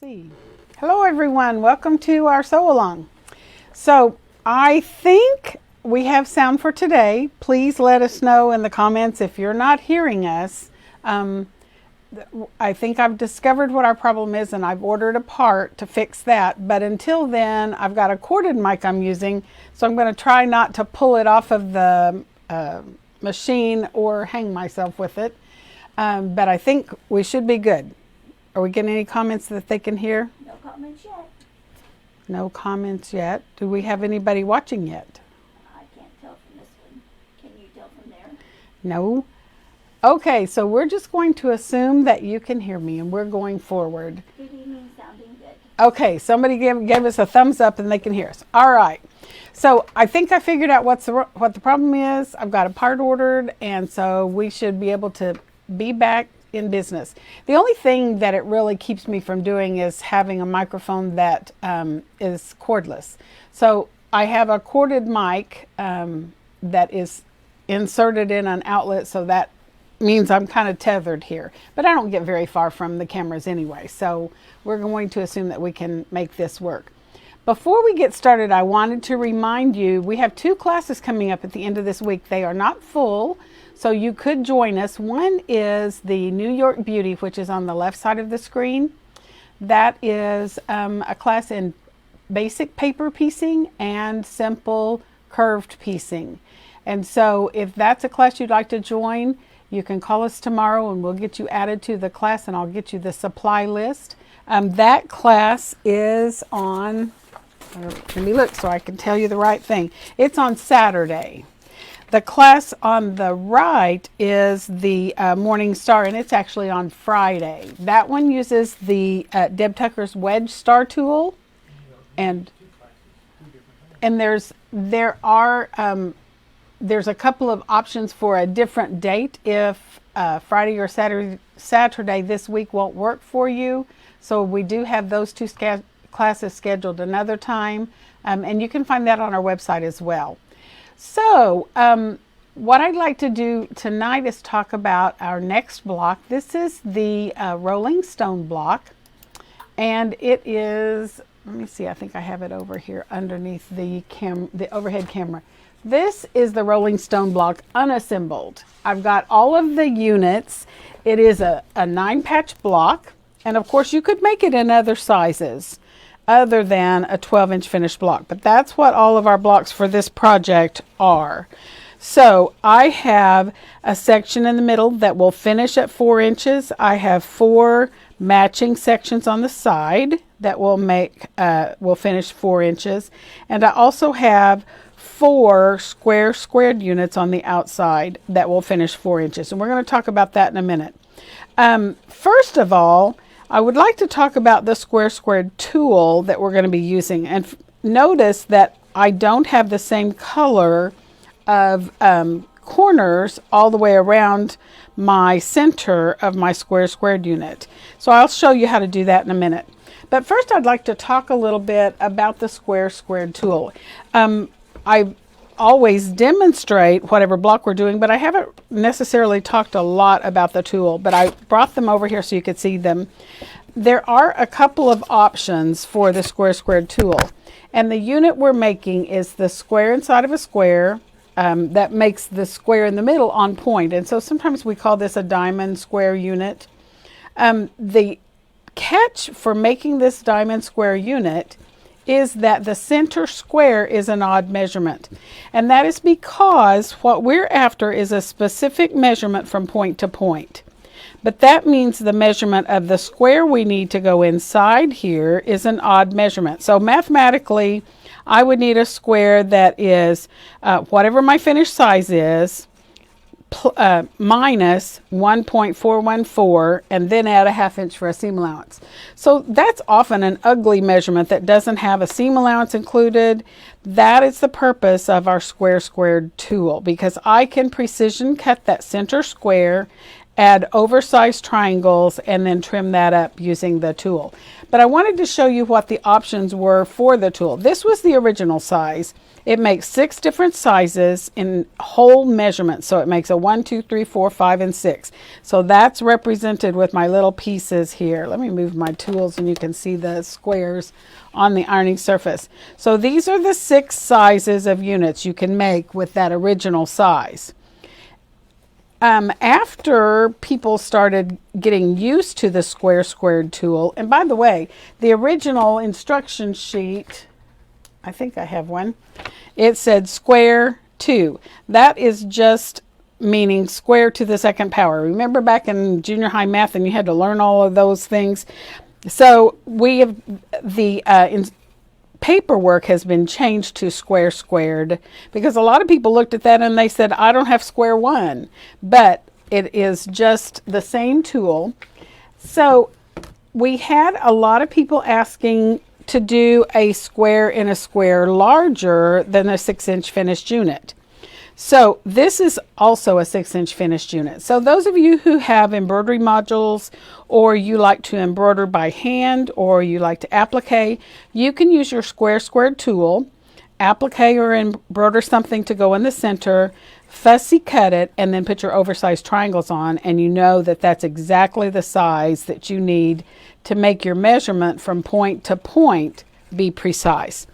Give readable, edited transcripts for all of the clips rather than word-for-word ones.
See. Hello everyone, welcome to our sew along. So I think we have sound for today. Please let us know in the comments if you're not hearing us. I think I've discovered what our problem is and I've ordered a part to fix that. But until then, I've got a corded mic I'm using. So I'm going to try not to pull it off of the machine or hang myself with it. But I think we should be good. Are we getting any comments that they can hear? No comments yet. No comments yet. Do we have anybody watching yet? I can't tell from this one. Can you tell from there? No. Okay, so we're just going to assume that you can hear me and we're going forward. Good evening, sounding good. Okay, somebody gave us a thumbs up and they can hear us. All right. So I think I figured out what the problem is. I've got a part ordered, and so we should be able to be back in business. The only thing that it really keeps me from doing is having a microphone that is cordless. So I have a corded mic that is inserted in an outlet, so that means I'm kind of tethered here. But I don't get very far from the cameras anyway, so we're going to assume that we can make this work. Before we get started, I wanted to remind you we have 2 classes coming up at the end of this week. They are not full, so you could join us. One is the New York Beauty, which is on the left side of the screen. That is a class in basic paper piecing and simple curved piecing. And so if that's a class you'd like to join, you can call us tomorrow and we'll get you added to the class, and I'll get you the supply list. That class is on, let me look so I can tell you the right thing. It's on Saturday. The class on the right is the Morning Star, and it's actually on Friday. That one uses the Deb Tucker's Wedge Star tool, and there's a couple of options for a different date if Friday or Saturday this week won't work for you. So we do have those 2 classes scheduled another time, and you can find that on our website as well. So what I'd like to do tonight is talk about our next block. This is the Rolling Stone block, and it is, let me see, I think I have it over here underneath the overhead camera. This is the Rolling Stone block unassembled. I've got all of the units. It is a 9-patch block, and of course you could make it in other sizes other than a 12-inch finished block, but that's what all of our blocks for this project are. So I have a section in the middle that will finish at 4 inches. I have 4 matching sections on the side that will finish 4 inches, and I also have 4 squared units on the outside that will finish 4 inches, and we're going to talk about that in a minute. First of all, I would like to talk about the squared tool that we're going to be using, and notice that I don't have the same color of corners all the way around my center of my squared unit. So I'll show you how to do that in a minute. But first I'd like to talk a little bit about the squared tool. I always demonstrate whatever block we're doing, but I haven't necessarily talked a lot about the tool, but I brought them over here so you could see them. There are a couple of options for the squared tool, and the unit we're making is the square inside of a square that makes the square in the middle on point, and so sometimes we call this a diamond square unit. The catch for making this diamond square unit is that the center square is an odd measurement. And that is because what we're after is a specific measurement from point to point. But that means the measurement of the square we need to go inside here is an odd measurement. So mathematically, I would need a square that is whatever my finished size is, minus 1.414, and then add a 1/2 inch for a seam allowance. So that's often an ugly measurement that doesn't have a seam allowance included. That is the purpose of our squared tool, because I can precision cut that center square add oversized triangles, and then trim that up using the tool. But I wanted to show you what the options were for the tool. This was the original size. It makes 6 different sizes in whole measurements. So it makes a 1, 2, 3, 4, 5, and 6. So that's represented with my little pieces here. Let me move my tools and you can see the squares on the ironing surface. So these are the 6 sizes of units you can make with that original size. After people started getting used to the square squared tool, and by the way, the original instruction sheet, I think I have one, it said square 2. That is just meaning square to the second power. Remember back in junior high math and you had to learn all of those things? So we have the paperwork has been changed to square squared, because a lot of people looked at that and they said, I don't have square 1, but it is just the same tool. So we had a lot of people asking to do a square in a square larger than a 6-inch finished unit. So this is also a 6-inch finished unit. So those of you who have embroidery modules, or you like to embroider by hand, or you like to applique, you can use your square squared tool, applique or embroider something to go in the center, fussy cut it, and then put your oversized triangles on, and you know that that's exactly the size that you need to make your measurement from point to point be precise.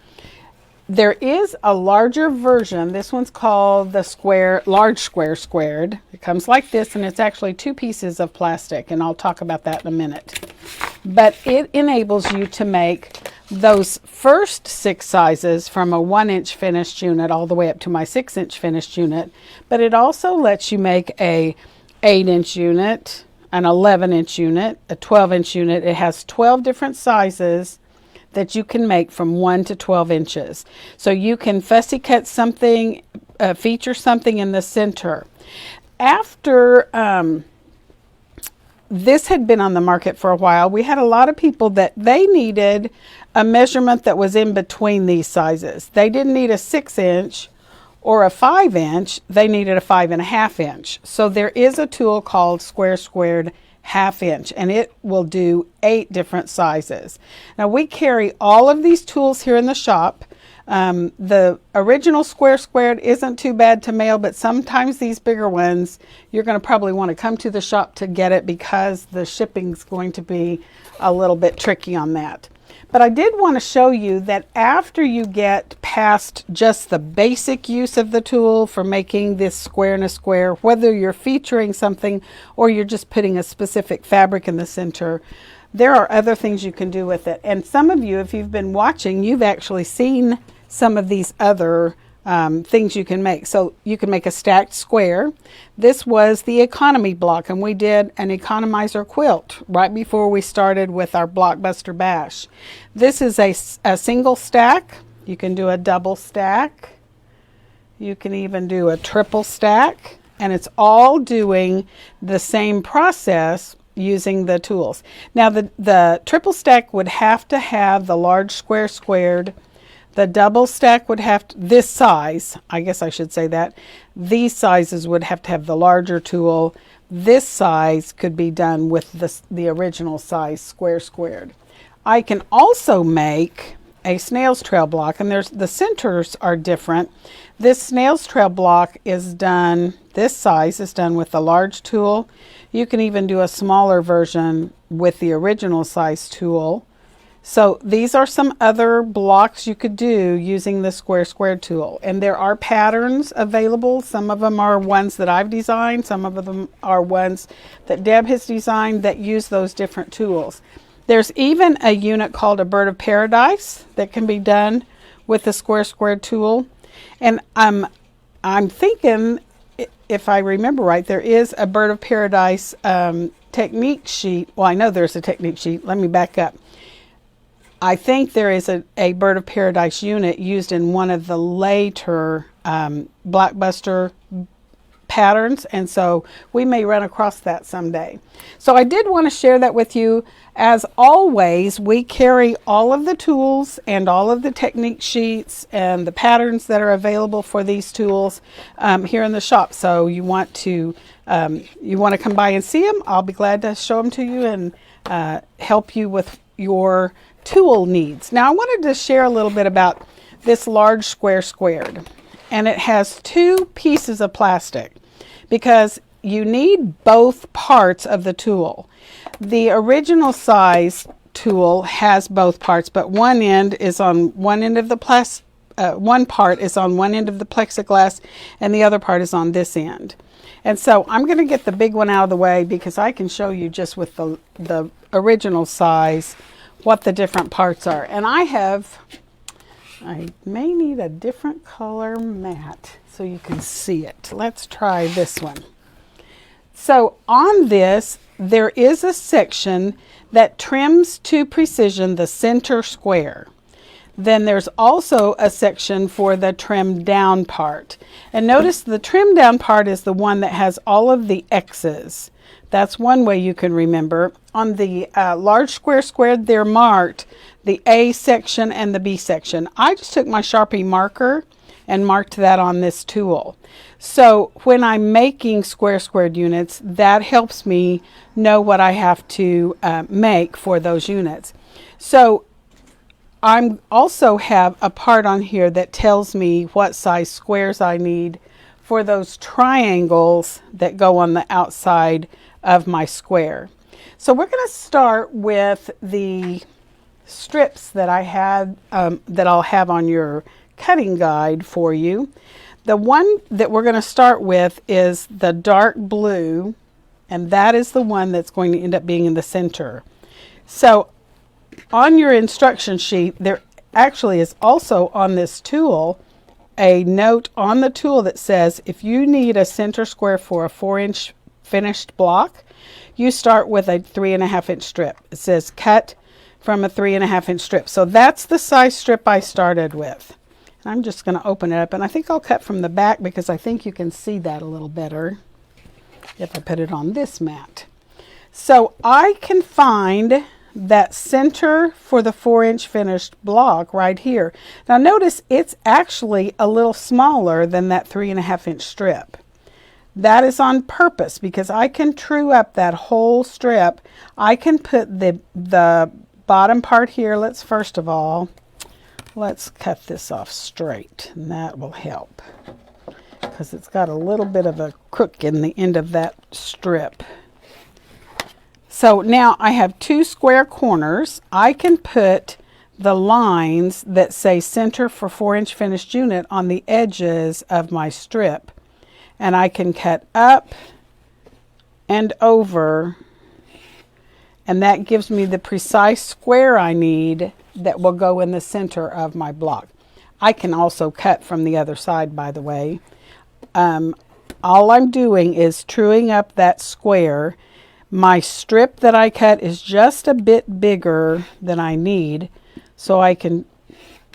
There is a larger version. This one's called the large square squared. It comes like this, and it's actually 2 pieces of plastic, and I'll talk about that in a minute. But it enables you to make those first 6 sizes from a 1-inch finished unit all the way up to my 6-inch finished unit. But it also lets you make a 8-inch unit, an 11-inch unit, a 12-inch unit. It has 12 different sizes that you can make from 1 to 12 inches. So you can fussy cut something, feature something in the center. After this had been on the market for a while, we had a lot of people that they needed a measurement that was in between these sizes. They didn't need a 6-inch or a 5-inch, they needed a 5.5 inch. So there is a tool called square squared 1/2 inch, and it will do 8 different sizes. Now we carry all of these tools here in the shop. The original square squared isn't too bad to mail, but sometimes these bigger ones, you're going to probably want to come to the shop to get it, because the shipping's going to be a little bit tricky on that. But I did want to show you that after you get past just the basic use of the tool for making this square in a square, whether you're featuring something or you're just putting a specific fabric in the center, there are other things you can do with it. And some of you, if you've been watching, you've actually seen some of these other things you can make. So you can make a stacked square. This was the economy block, and we did an economizer quilt right before we started with our Blockbuster Bash. This is a single stack. You can do a double stack. You can even do a triple stack, and it's all doing the same process using the tools. Now the triple stack would have to have the large square squared. The double stack would have to, this size, I guess I should say that, these sizes would have to have the larger tool. This size could be done with the original size square squared. I can also make a snail's trail block, and the centers are different. This snail's trail block is done, this size is done with the large tool. You can even do a smaller version with the original size tool. So these are some other blocks you could do using the square squared tool. And there are patterns available. Some of them are ones that I've designed. Some of them are ones that Deb has designed that use those different tools. There's even a unit called a bird of paradise that can be done with the square squared tool. And I'm thinking, if I remember right, there is a bird of paradise technique sheet. Well, I know there's a technique sheet. Let me back up. I think there is a bird of paradise unit used in one of the later Blockbuster patterns, and so we may run across that someday. So I did want to share that with you. As always, we carry all of the tools and all of the technique sheets and the patterns that are available for these tools here in the shop. So you want to come by and see them, I'll be glad to show them to you and help you with your tool needs. Now I wanted to share a little bit about this large square squared, and it has two pieces of plastic because you need both parts of the tool. The original size tool has both parts, but one end is on one end of the one part is on one end of the plexiglass and the other part is on this end. And so I'm going to get the big one out of the way because I can show you just with the original size what the different parts are. And I may need a different color mat so you can see it. Let's try this one. So on this, there is a section that trims to precision the center square. Then there's also a section for the trim down part. And notice the trim down part is the one that has all of the X's. That's one way you can remember. On the large square squared, they're marked the A section and the B section. I just took my Sharpie marker and marked that on this tool. So when I'm making square squared units, that helps me know what I have to make for those units. So I also have a part on here that tells me what size squares I need for those triangles that go on the outside of my square. So we're going to start with the strips that I had that I'll have on your cutting guide for you. The one that we're going to start with is the dark blue, and that is the one that's going to end up being in the center. So on your instruction sheet, there actually is also on this tool a note on the tool that says if you need a center square for a 4-inch finished block, you start with a 3.5-inch strip. It says cut from a 3.5-inch strip. So that's the size strip I started with. I'm just going to open it up, and I think I'll cut from the back because I think you can see that a little better if I put it on this mat. So I can find that center for the 4-inch finished block right here. Now notice it's actually a little smaller than that 3.5-inch strip. That is on purpose because I can true up that whole strip. I can put the bottom part here. Let's cut this off straight, and that will help because it's got a little bit of a crook in the end of that strip. So now I have two square corners. I can put the lines that say center for 4-inch finished unit on the edges of my strip, and I can cut up and over, and that gives me the precise square I need that will go in the center of my block. I can also cut from the other side, by the way. All I'm doing is truing up that square. My strip that I cut is just a bit bigger than I need, so I can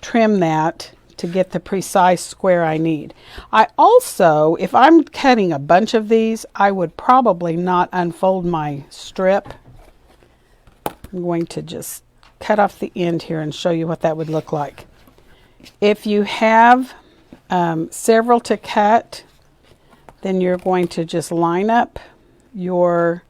trim that to get the precise square I need. I also, if I'm cutting a bunch of these, I would probably not unfold my strip. I'm going to just cut off the end here and show you what that would look like. If you have several to cut, then you're going to just line up your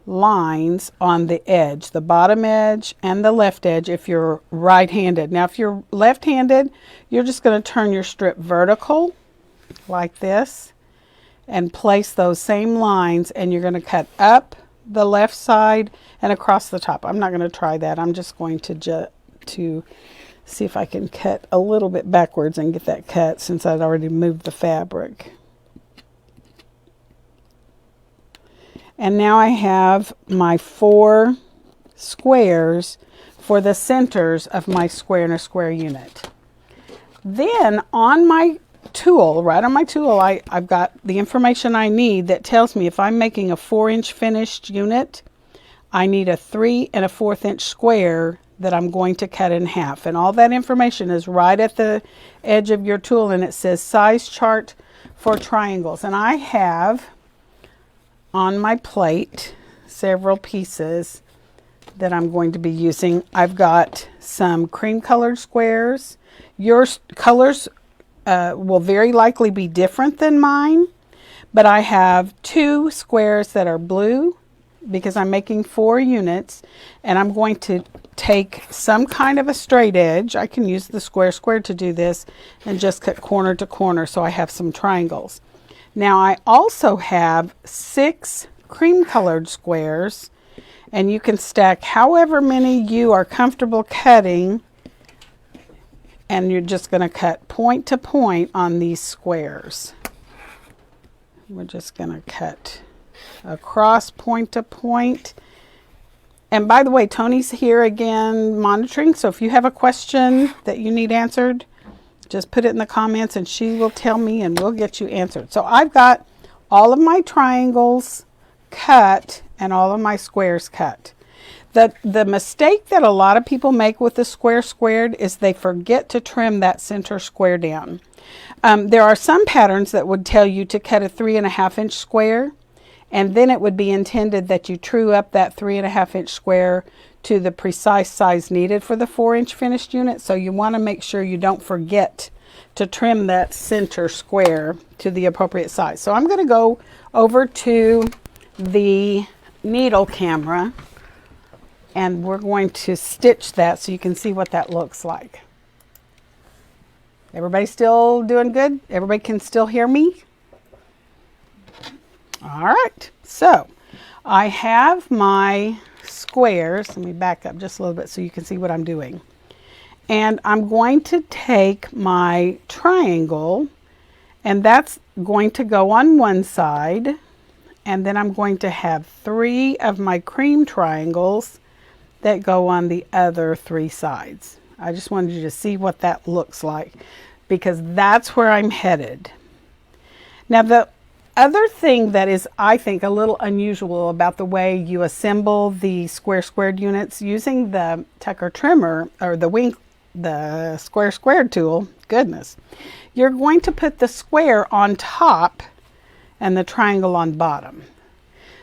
lines on the edge, the bottom edge and the left edge if you're right-handed. Now if you're left-handed, you're just going to turn your strip vertical like this and place those same lines, and you're going to cut up the left side and across the top. I'm not going to try that. I'm just going to see if I can cut a little bit backwards and get that cut since I'd already moved the fabric. And now I have my 4 squares for the centers of my square and a square unit. Then on my tool, right on my tool, I've got the information I need that tells me if I'm making a 4-inch finished unit, I need a 3 1/4-inch square that I'm going to cut in half. And all that information is right at the edge of your tool, and it says size chart for triangles. And I have on my plate several pieces that I'm going to be using. I've got some cream colored squares. Your colors will very likely be different than mine, but I have 2 squares that are blue because I'm making 4 units, and I'm going to take some kind of a straight edge. I can use the square to do this and just cut corner to corner so I have some triangles. Now I also have 6 cream colored squares, and you can stack however many you are comfortable cutting, and you're just going to cut point to point on these squares. We're just going to cut across point to point. And by the way, Tony's here again monitoring, so if you have a question that you need answered, just put it in the comments and she will tell me and we'll get you answered. So I've got all of my triangles cut and all of my squares cut. The mistake that a lot of people make with the square squared is they forget to trim that center square down. There are some patterns that would tell you to cut a 3.5 inch square, and then it would be intended that you true up that 3.5 inch square to the precise size needed for the 4-inch finished unit. So you want to make sure you don't forget to trim that center square to the appropriate size. So I'm going to go over to the needle camera and we're going to stitch that so you can see what that looks like. Everybody still doing good? Everybody can still hear me? All right, so I have my squares. Let me back up just a little bit so you can see what I'm doing. And I'm going to take my triangle, and that's going to go on one side, and then I'm going to have 3 of my cream triangles that go on the other 3 sides. I just wanted you to see what that looks like because that's where I'm headed. Now the other thing that is, I think, a little unusual about the way you assemble the squared units using the Tucker trimmer or the squared tool, goodness, you're going to put the square on top and the triangle on bottom.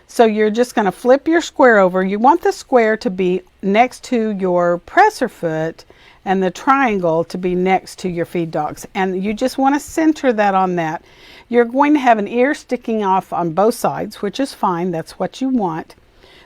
So you're just going to flip your square over. You want the square to be next to your presser foot and the triangle to be next to your feed dogs. And you just want to center that on that. You're going to have an ear sticking off on both sides, which is fine. That's what you want.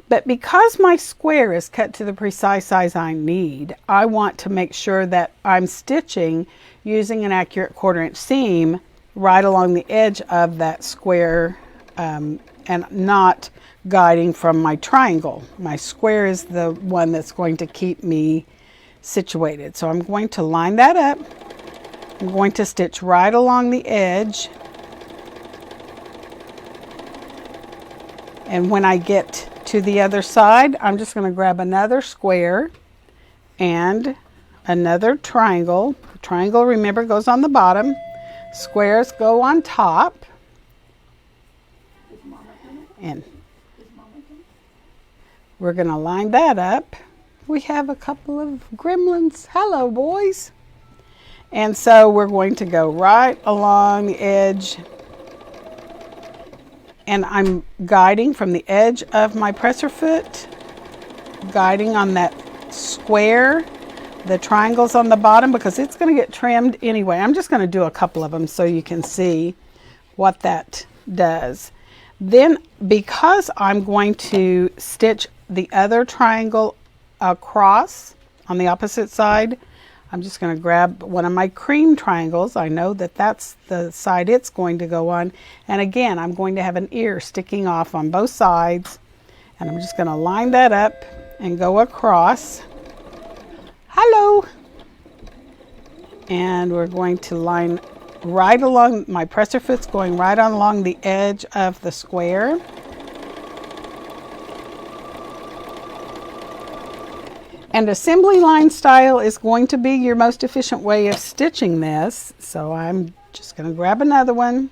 But because my square is cut to the precise size I need, I want to make sure that I'm stitching using an accurate 1/4 inch seam right along the edge of that square and not guiding from my triangle. My square is the one that's going to keep me situated. So I'm going to line that up. I'm going to stitch right along the edge. And when I get to the other side, I'm just going to grab another square and another triangle. Triangle, remember, goes on the bottom. Squares go on top. And we're going to line that up. We have a couple of gremlins. Hello, boys. And so we're going to go right along the edge. And I'm guiding from the edge of my presser foot, guiding on that square, the triangles on the bottom, because it's going to get trimmed anyway. I'm just going to do a couple of them so you can see what that does. Then, because I'm going to stitch the other triangle across on the opposite side, I'm just going to grab one of my cream triangles. I know that that's the side it's going to go on. And again, I'm going to have an ear sticking off on both sides. And I'm just going to line that up and go across. Hello! And we're going to line right along, my presser foot's going right on along the edge of the square. And assembly line style is going to be your most efficient way of stitching this. So I'm just going to grab another one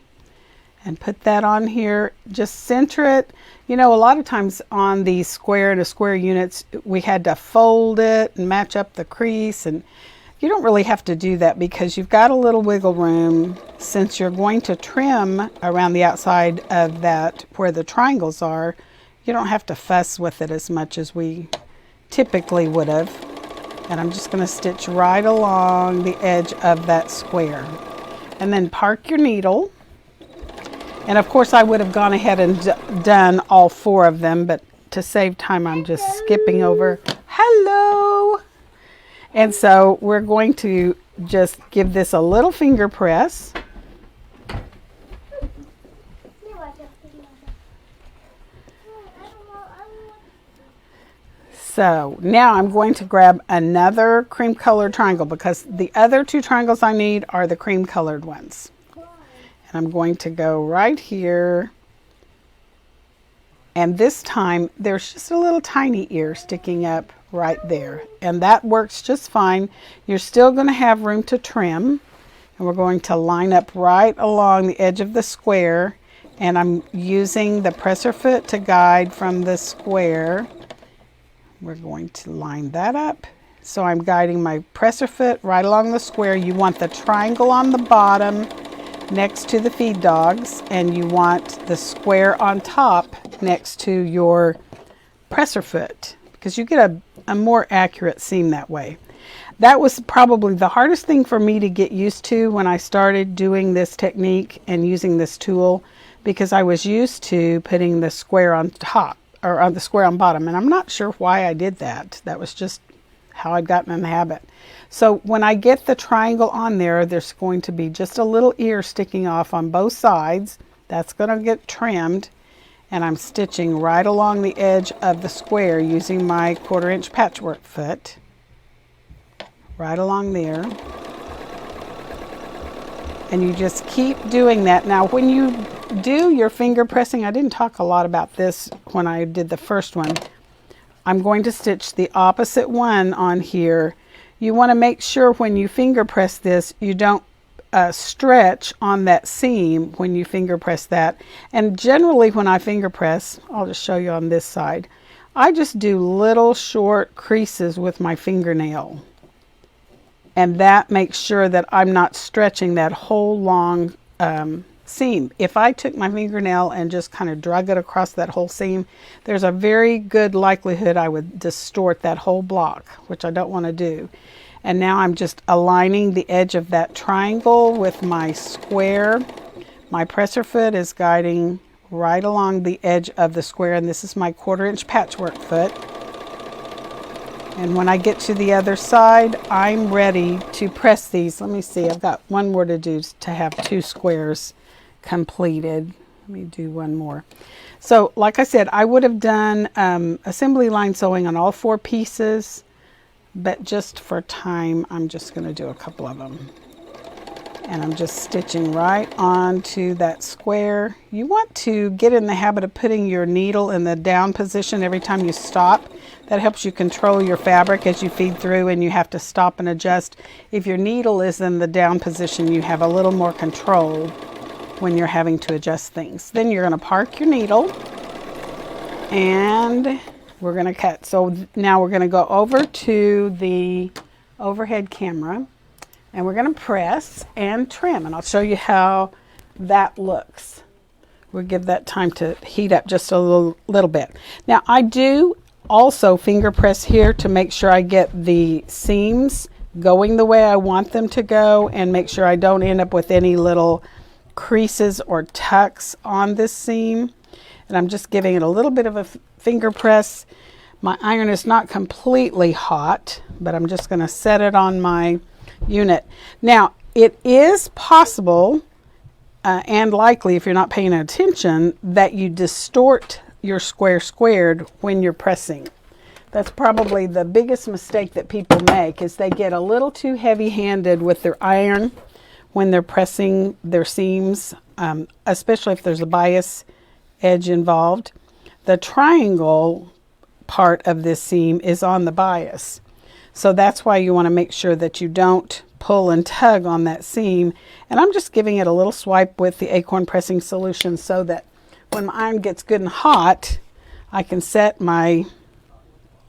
and put that on here. Just center it. You know, a lot of times on these square and a square units, we had to fold it and match up the crease. And You don't really have to do that because you've got a little wiggle room. Since you're going to trim around the outside of that where the triangles are, you don't have to fuss with it as much as we typically would have. And I'm just going to stitch right along the edge of that square. And then park your needle. And of course I would have gone ahead and done all 4 of them, but to save time I'm just skipping over. Hello! And so we're going to just give this a little finger press. So now I'm going to grab another cream colored triangle because the other 2 triangles I need are the cream colored ones. And I'm going to go right here. And this time there's just a little tiny ear sticking up right there. And that works just fine. You're still going to have room to trim. And we're going to line up right along the edge of the square. And I'm using the presser foot to guide from the square. We're going to line that up. So I'm guiding my presser foot right along the square. You want the triangle on the bottom next to the feed dogs, and you want the square on top next to your presser foot because you get a more accurate seam that way. That was probably the hardest thing for me to get used to when I started doing this technique and using this tool, because I was used to putting the square on top or on the square on bottom, and I'm not sure why I did that. That was just how I'd gotten in the habit. So when I get the triangle on there, there's going to be just a little ear sticking off on both sides. That's going to get trimmed, and I'm stitching right along the edge of the square using my 1/4 inch patchwork foot. Right along there. And you just keep doing that. Now when you do your finger pressing, I didn't talk a lot about this when I did the first one. I'm going to stitch the opposite one on here. You want to make sure when you finger press this, you don't stretch on that seam when you finger press that. And generally when I finger press, I'll just show you on this side, I just do little short creases with my fingernail. And that makes sure that I'm not stretching that whole long seam. If I took my fingernail and just kind of drug it across that whole seam, there's a very good likelihood I would distort that whole block, which I don't want to do. And now I'm just aligning the edge of that triangle with my square. My presser foot is guiding right along the edge of the square, and this is my 1/4 inch patchwork foot. And when I get to the other side, I'm ready to press these. Let me see, I've got one more to do to have 2 squares completed. Let me do one more. So like I said, I would have done assembly line sewing on all 4 pieces, but just for time, I'm just going to do a couple of them. And I'm just stitching right onto that square. You want to get in the habit of putting your needle in the down position every time you stop. That helps you control your fabric as you feed through and you have to stop and adjust. If your needle is in the down position, you have a little more control when you're having to adjust things. Then you're going to park your needle and we're going to cut. So now we're going to go over to the overhead camera and we're going to press and trim, and I'll show you how that looks. We'll give that time to heat up just a little bit. Now I do also finger press here to make sure I get the seams going the way I want them to go and make sure I don't end up with any little creases or tucks on this seam. And I'm just giving it a little bit of a finger press. My iron is not completely hot, but I'm just going to set it on my unit. Now it is possible and likely, if you're not paying attention, that you distort your square squared when you're pressing. That's probably the biggest mistake that people make, is they get a little too heavy-handed with their iron when they're pressing their seams, especially if there's a bias edge involved. The triangle part of this seam is on the bias. So that's why you want to make sure that you don't pull and tug on that seam. And I'm just giving it a little swipe with the acorn pressing solution so that when my iron gets good and hot, I can set my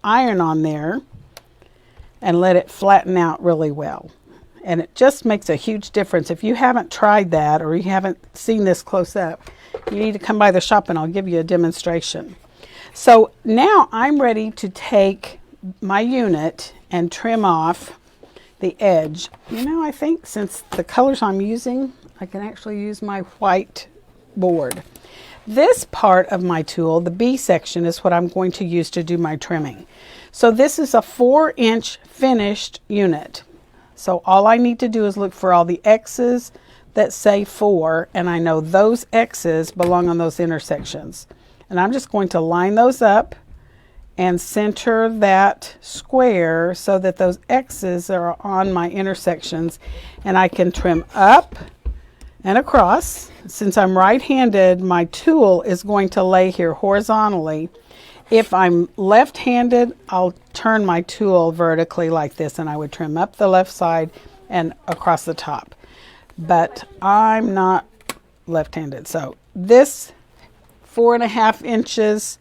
iron on there and let it flatten out really well. And it just makes a huge difference. If you haven't tried that or you haven't seen this close up, you need to come by the shop and I'll give you a demonstration. So now I'm ready to take my unit and trim off the edge. You know, I think since the colors I'm using, I can actually use my white board. This part of my tool, the B section, is what I'm going to use to do my trimming. So this is a 4-inch finished unit. So all I need to do is look for all the X's that say 4, and I know those X's belong on those intersections. And I'm just going to line those up and center that square so that those X's are on my intersections, and I can trim up and across. Since I'm right-handed, my tool is going to lay here horizontally. If I'm left-handed, I'll turn my tool vertically like this, and I would trim up the left side and across the top. But I'm not left-handed. So this 4.5 inches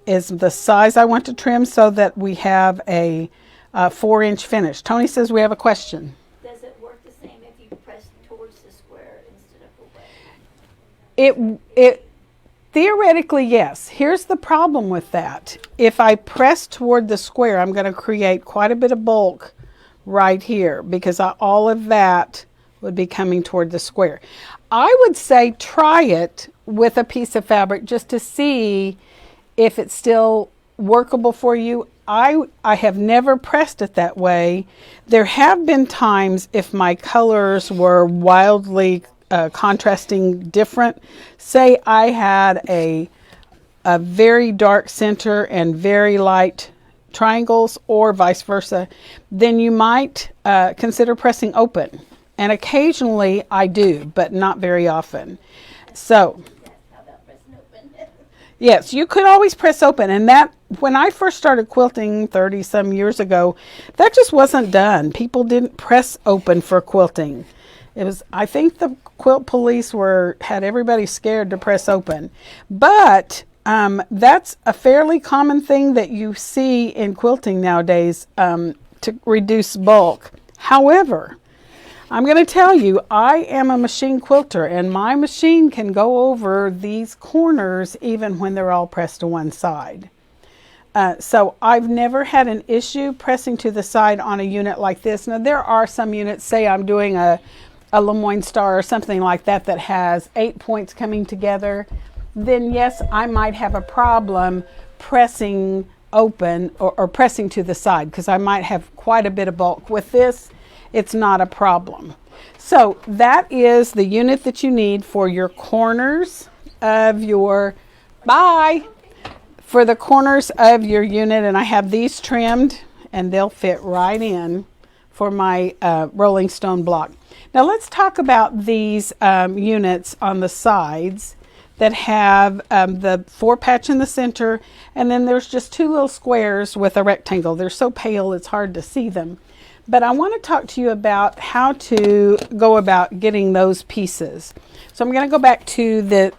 is the size I want to trim so that we have a 4-inch finish. Tony says we have a question. Does it work the same if you press towards the square instead of away? It theoretically, yes. Here's the problem with that. If I press toward the square, I'm going to create quite a bit of bulk right here because all of that would be coming toward the square. I would say try it with a piece of fabric just to see if it's still workable for you. I have never pressed it that way. There have been times if my colors were wildly contrasting different. Say I had a very dark center and very light triangles, or vice versa, then you might consider pressing open. And occasionally I do, but not very often. So How about pressing open? yes, you could always press open. And that, when I first started quilting 30 some years ago, that just wasn't done. People didn't press open for quilting. It was, I think the quilt police had everybody scared to press open. But that's a fairly common thing that you see in quilting nowadays to reduce bulk. However, I'm going to tell you, I am a machine quilter, and my machine can go over these corners even when they're all pressed to one side. So I've never had an issue pressing to the side on a unit like this. Now there are some units, say I'm doing a Lemoyne Star or something like that that has 8 points coming together, then yes, I might have a problem pressing open or pressing to the side because I might have quite a bit of bulk. With this, it's not a problem. So that is the unit that you need for your corners of your, for the corners of your unit. And I have these trimmed and they'll fit right in for my rolling stone block. Now let's talk about these units on the sides that have the 4 patch in the center, and then there's just 2 little squares with a rectangle. They're so pale it's hard to see them. But I want to talk to you about how to go about getting those pieces. So I'm going to go back to the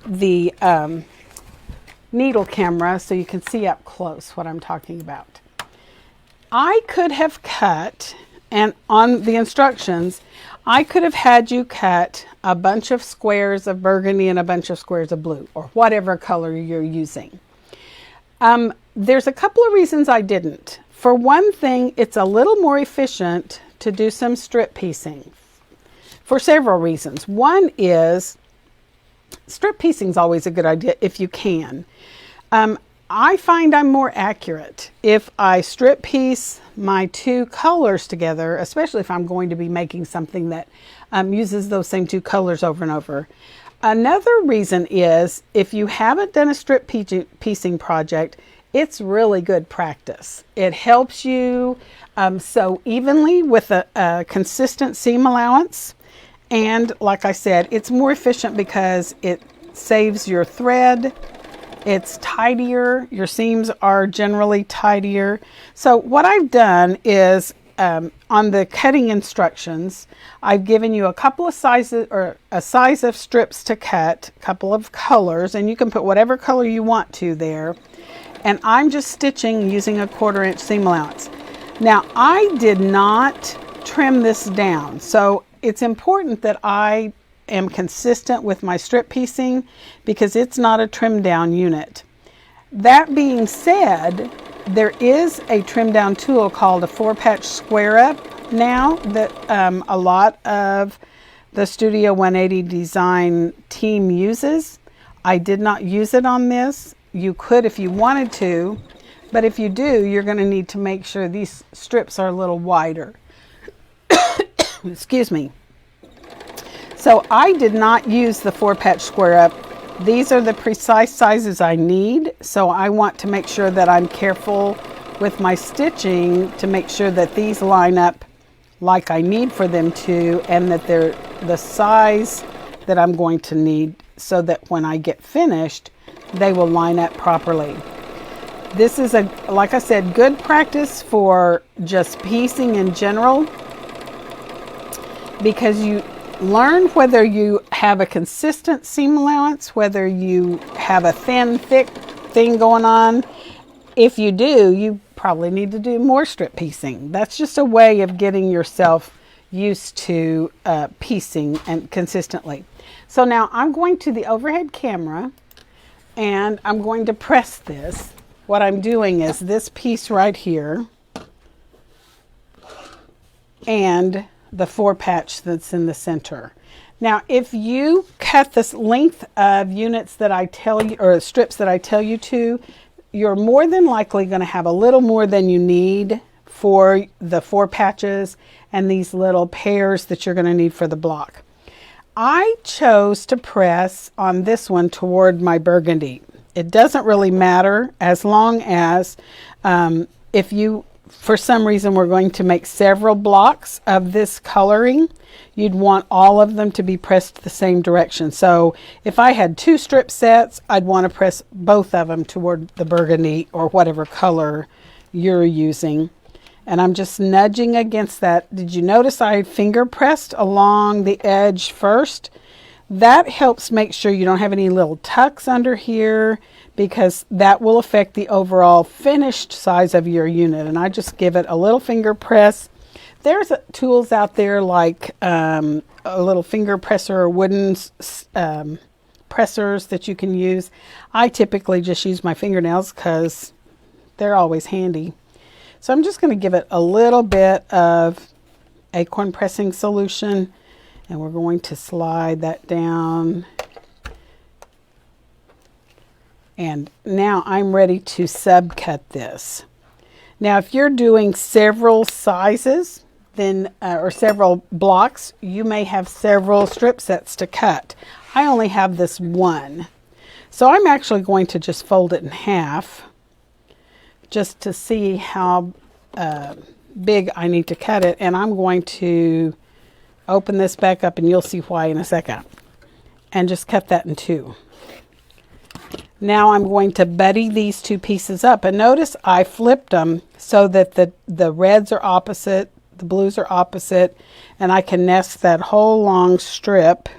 needle camera so you can see up close what I'm talking about. I could have cut, and on the instructions, I could have had you cut a bunch of squares of burgundy and a bunch of squares of blue, or whatever color you're using. There's a couple of reasons I didn't. For one thing, it's a little more efficient to do some strip piecing for several reasons. One is strip piecing is always a good idea if you can. I find I'm more accurate if I strip piece my 2 colors together, especially if I'm going to be making something that uses those same 2 colors over and over. Another reason is if you haven't done a strip piecing project, it's really good practice. It helps you sew evenly with a consistent seam allowance. And like I said, it's more efficient because it saves your thread. It's tidier. Your seams are generally tidier. So what I've done is on the cutting instructions, I've given you a couple of sizes or a size of strips to cut, a couple of colors, and you can put whatever color you want to there. And I'm just stitching using a 1/4 inch seam allowance. Now, I did not trim this down, so it's important that I am consistent with my strip piecing because it's not a trim down unit. That being said, there is a trim down tool called a 4-patch square up now that a lot of the Studio 180 design team uses. I did not use it on this. You could if you wanted to, but if you do, you're going to need to make sure these strips are a little wider. Excuse me. So I did not use the 4-patch square up. These are the precise sizes I need, so I want to make sure that I'm careful with my stitching to make sure that these line up like I need for them to, and that they're the size that I'm going to need so that when I get finished, they will line up properly. This is, like I said, good practice for just piecing in general, because you learn whether you have a consistent seam allowance, whether you have a thin, thick thing going on. If you do, you probably need to do more strip piecing. That's just a way of getting yourself used to piecing and consistently. So now I'm going to the overhead camera and I'm going to press this. What I'm doing is this piece right here and the 4-patch that's in the center. Now, if you cut this length of units that I tell you, or strips that I tell you to, you're more than likely going to have a little more than you need for the 4 patches and these little pairs that you're going to need for the block. I chose to press on this one toward my burgundy. It doesn't really matter as long as if you, for some reason, we're going to make several blocks of this coloring, you'd want all of them to be pressed the same direction. So if I had 2 strip sets, I'd want to press both of them toward the burgundy or whatever color you're using. And I'm just nudging against that. Did you notice I finger pressed along the edge first? That helps make sure you don't have any little tucks under here, because that will affect the overall finished size of your unit. And I just give it a little finger press. There's tools out there like a little finger presser or wooden pressers that you can use. I typically just use my fingernails because they're always handy. So I'm just going to give it a little bit of acorn pressing solution, and we're going to slide that down. And now I'm ready to subcut this. Now, if you're doing several sizes, then or several blocks, you may have several strip sets to cut. I only have this one. So I'm actually going to just fold it in half just to see how big I need to cut it. And I'm going to open this back up and you'll see why in a second. And just cut that in 2. Now I'm going to buddy these 2 pieces up, and notice I flipped them so that the reds are opposite, the blues are opposite, and I can nest that whole long strip.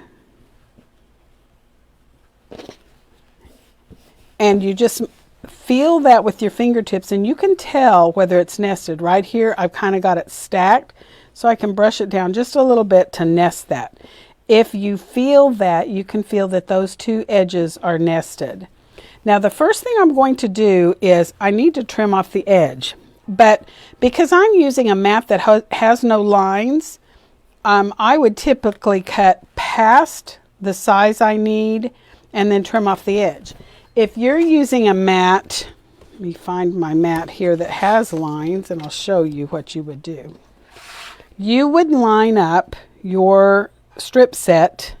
And you just feel that with your fingertips, and you can tell whether it's nested. Right here I've kind of got it stacked, so I can brush it down just a little bit to nest that. If you feel that, you can feel that those 2 edges are nested. Now the first thing I'm going to do is I need to trim off the edge, but because I'm using a mat that has no lines, I would typically cut past the size I need and then trim off the edge. If you're using a mat, let me find my mat here that has lines and I'll show you what you would do. You would line up your strip set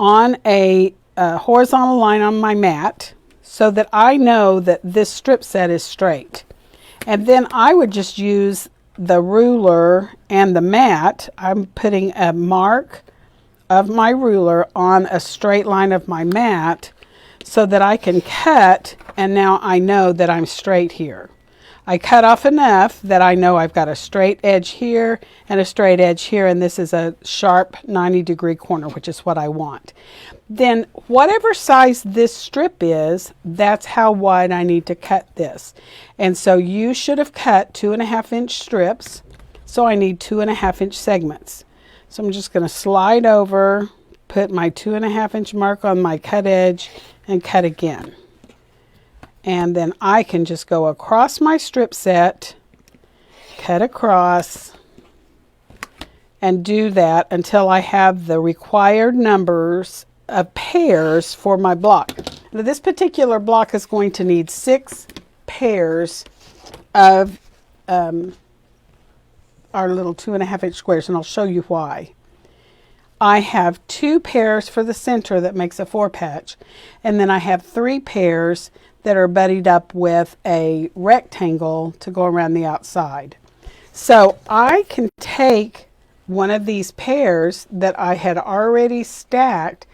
on a horizontal line on my mat so that I know that this strip set is straight. And then I would just use the ruler and the mat. I'm putting a mark of my ruler on a straight line of my mat so that I can cut, and now I know that I'm straight here. I cut off enough that I know I've got a straight edge here and a straight edge here, and this is a sharp 90-degree corner, which is what I want. Then whatever size this strip is, that's how wide I need to cut this. And so you should have cut 2.5-inch strips, so I need 2.5-inch segments. So I'm just going to slide over, put my 2.5-inch mark on my cut edge, and cut again. And then I can just go across my strip set, cut across, and do that until I have the required numbers of pairs for my block. Now, this particular block is going to need 6 pairs of our little 2.5-inch squares, and I'll show you why. I have 2 pairs for the center that makes a 4-patch, and then I have 3 pairs that are buddied up with a rectangle to go around the outside. So I can take one of these pairs that I had already stacked,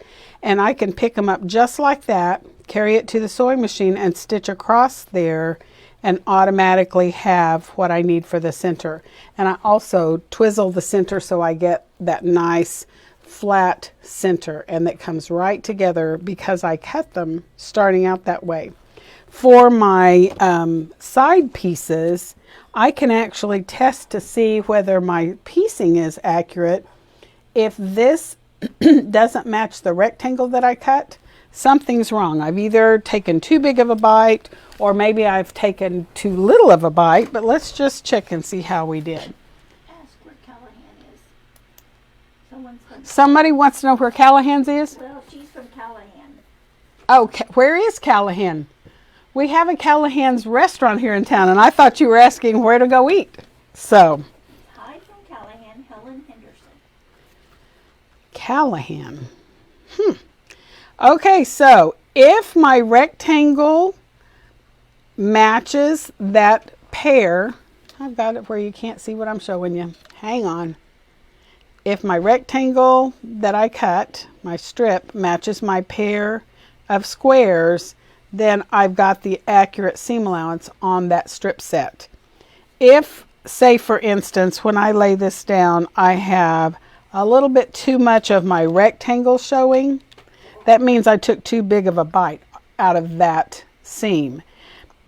and I can pick them up just like that, carry it to the sewing machine, and stitch across there, and automatically have what I need for the center. And I also twizzle the center so I get that nice flat center, and that comes right together because I cut them starting out that way. For my side pieces, I can actually test to see whether my piecing is accurate. If this doesn't match the rectangle that I cut, something's wrong. I've either taken too big of a bite, or maybe I've taken too little of a bite, but let's just check and see how we did. Ask where Callahan is. Somebody wants to know where Callahan's is? Well, she's from Callahan. Oh, where is Callahan? We have a Callahan's restaurant here in town, and I thought you were asking where to go eat. So, Hi from Callahan, Helen Henderson. Callahan. Okay, so if my rectangle matches that pair, I've got it where you can't see what I'm showing you. Hang on. If my rectangle that I cut, my strip, matches my pair of squares, then I've got the accurate seam allowance on that strip set. If, say for instance, when I lay this down, I have a little bit too much of my rectangle showing, that means I took too big of a bite out of that seam,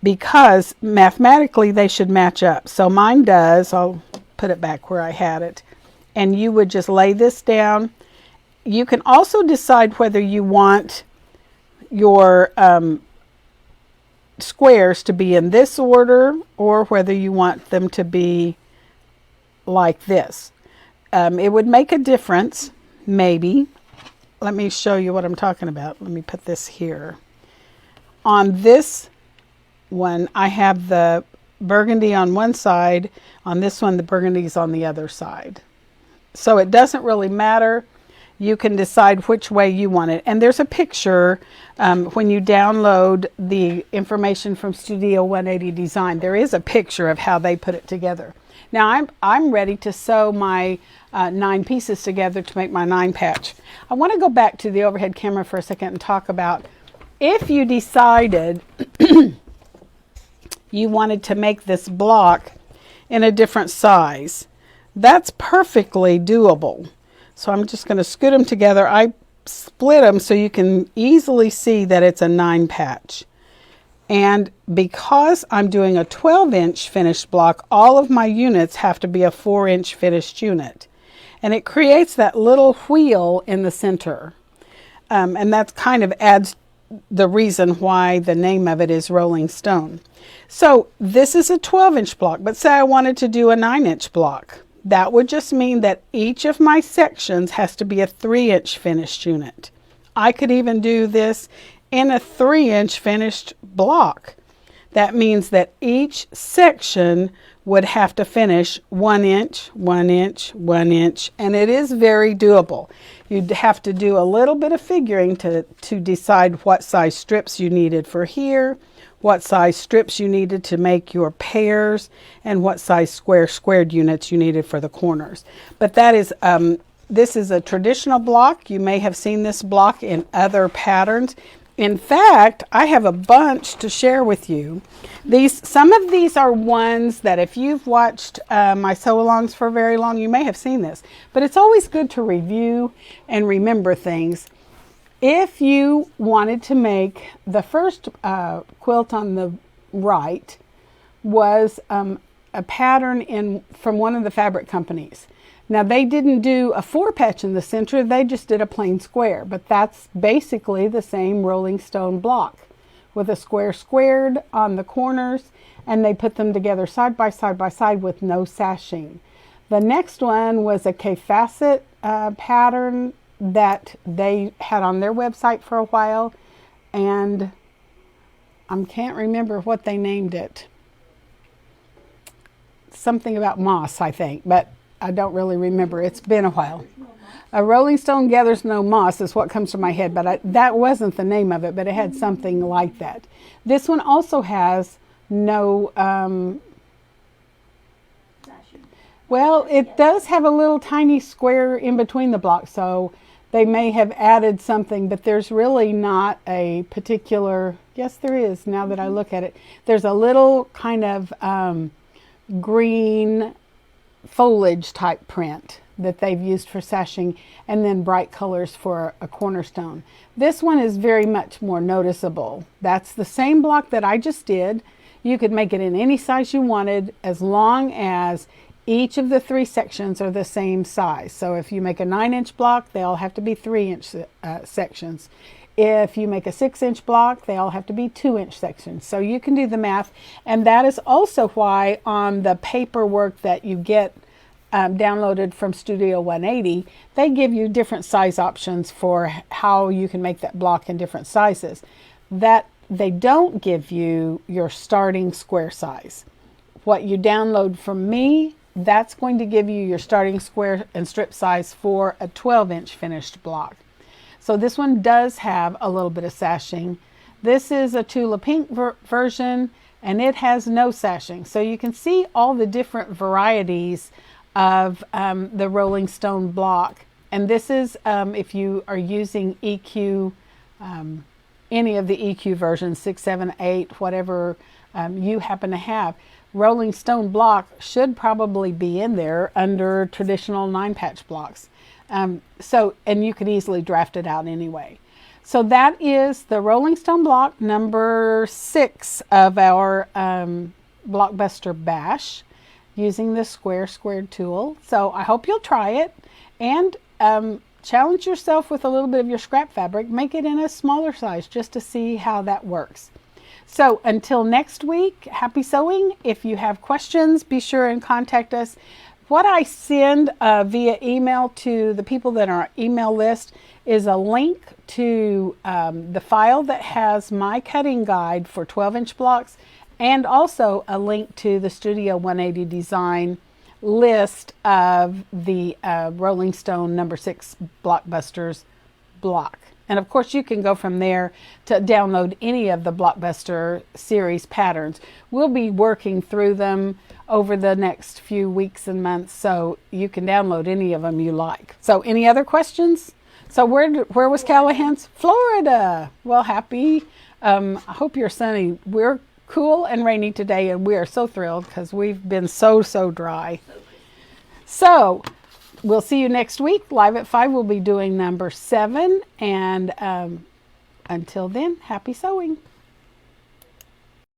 because mathematically they should match up. So mine does. I'll put it back where I had it. And you would just lay this down. You can also decide whether you want your squares to be in this order, or whether you want them to be like this. It would make a difference, maybe. Let me show you what I'm talking about. Let me put this here. On this one, I have the burgundy on one side. On this one, the burgundy is on the other side. So it doesn't really matter. You can decide which way you want it. And there's a picture when you download the information from Studio 180 Design. There is a picture of how they put it together. Now I'm ready to sew my 9 pieces together to make my 9-patch. I want to go back to the overhead camera for a second and talk about if you decided you wanted to make this block in a different size. That's perfectly doable. So I'm just going to scoot them together. I split them so you can easily see that it's a 9-patch. And because I'm doing a 12-inch finished block, all of my units have to be a 4-inch finished unit. And it creates that little wheel in the center. And that kind of adds the reason why the name of it is Rolling Stone. So this is a 12-inch block, but say I wanted to do a 9-inch block. That would just mean that each of my sections has to be a 3-inch finished unit. I could even do this in a 3-inch finished block. That means that each section would have to finish 1 inch, 1 inch, 1 inch, and it is very doable. You'd have to do a little bit of figuring to decide what size strips you needed for here, what size strips you needed to make your pairs, and what size squared units you needed for the corners. But that is, this is a traditional block. You may have seen this block in other patterns. In fact, I have a bunch to share with you. Some of these are ones that if you've watched my sew-alongs for very long, you may have seen this. But it's always good to review and remember things. If you wanted to make the first quilt on the right was a pattern from one of the fabric companies. Now they didn't do a 4-patch in the center, they just did a plain square, but that's basically the same Rolling Stone block with a square squared on the corners, and they put them together side by side with no sashing. The next one was a K-facet pattern that they had on their website for a while, and I can't remember what they named it. Something about moss, I think, but I don't really remember. It's been a while. A Rolling Stone Gathers No Moss is what comes to my head, but that wasn't the name of it, but it had something like that. This one also has no, well, it does have a little tiny square in between the blocks, so they may have added something, but there's really not a particular, yes there is, now that I look at it. There's a little kind of green foliage type print that they've used for sashing, and then bright colors for a cornerstone. This one is very much more noticeable. That's the same block that I just did. You could make it in any size you wanted as long as each of the 3 sections are the same size. So if you make a 9-inch block, they all have to be 3-inch sections. If you make a 6-inch block, they all have to be 2-inch sections. So you can do the math, and that is also why on the paperwork that you get downloaded from Studio 180, they give you different size options for how you can make that block in different sizes. That they don't give you your starting square size. What you download from me, that's going to give you your starting square and strip size for a 12-inch finished block. So this one does have a little bit of sashing. This is a Tula Pink version, and it has no sashing. So you can see all the different varieties of the Rolling Stone block. And this is if you are using EQ, any of the EQ versions, 6, 7, 8, whatever you happen to have. Rolling Stone block should probably be in there under traditional 9-patch blocks. And you could easily draft it out anyway. So that is the Rolling Stone block number 6 of our Blockbuster Bash using the squared tool. So I hope you'll try it, and challenge yourself with a little bit of your scrap fabric. Make it in a smaller size just to see how that works. So until next week, happy sewing. If you have questions, be sure and contact us. What I send via email to the people that are on our email list is a link to the file that has my cutting guide for 12-inch blocks, and also a link to the Studio 180 design list of the Rolling Stone number 6 Blockbusters block. And of course you can go from there to download any of the Blockbuster series patterns. We'll be working through them over the next few weeks and months, so you can download any of them you like. So any other questions? So where was Callahan's? Florida. Well, happy. I hope you're sunny. We're cool and rainy today, and we are so thrilled because we've been so dry. So we'll see you next week. Live at 5, we'll be doing number 7. And until then, happy sewing.